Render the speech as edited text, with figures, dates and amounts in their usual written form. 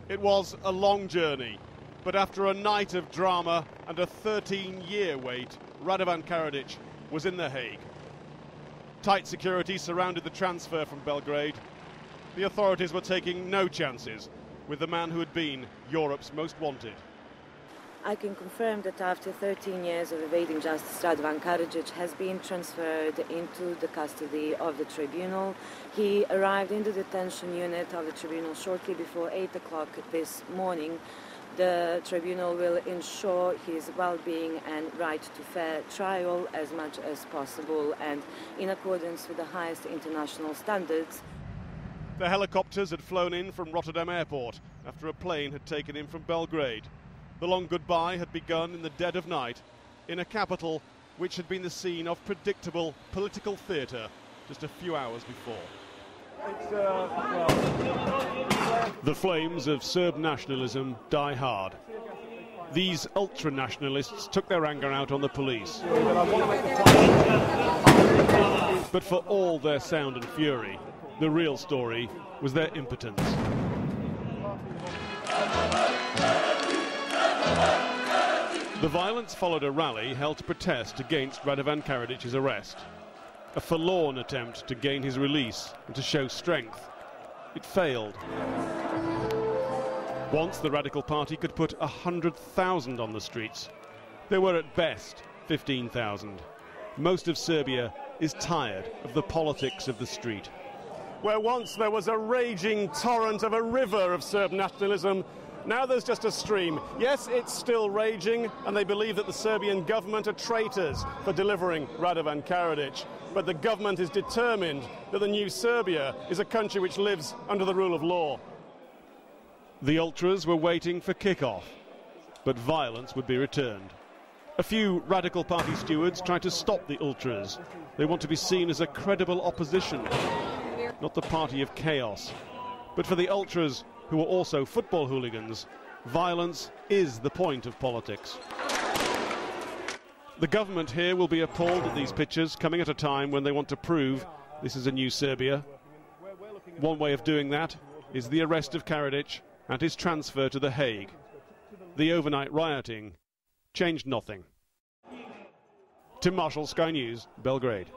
It was a long journey, but after a night of drama and a 13-year wait, Radovan Karadžić was in The Hague. Tight security surrounded the transfer from Belgrade. The authorities were taking no chances with the man who had been Europe's most wanted. I can confirm that after 13 years of evading justice, Radovan Karadžić has been transferred into the custody of the tribunal. He arrived in the detention unit of the tribunal shortly before 8 o'clock this morning. The tribunal will ensure his well-being and right to fair trial as much as possible and in accordance with the highest international standards. The helicopters had flown in from Rotterdam airport after a plane had taken him from Belgrade. The long goodbye had begun in the dead of night in a capital which had been the scene of predictable political theatre just a few hours before. The flames of Serb nationalism die hard. These ultra-nationalists took their anger out on the police. But for all their sound and fury, the real story was their impotence. The violence followed a rally held to protest against Radovan Karadžić's arrest. A forlorn attempt to gain his release and to show strength. It failed. Once the Radical Party could put 100,000 on the streets, there were at best 15,000. Most of Serbia is tired of the politics of the street. Where once there was a raging torrent of a river of Serb nationalism, now there's just a stream. Yes, it's still raging, and they believe that the Serbian government are traitors for delivering Radovan Karadžić. But the government is determined that the new Serbia is a country which lives under the rule of law. The ultras were waiting for kick-off, but violence would be returned. A few Radical Party stewards tried to stop the ultras. They want to be seen as a credible opposition, not the party of chaos. But for the ultras, who are also football hooligans, violence is the point of politics. The government here will be appalled at these pictures, coming at a time when they want to prove this is a new Serbia. One way of doing that is the arrest of Karadžić and his transfer to The Hague. The overnight rioting changed nothing. Tim Marshall, Sky News, Belgrade.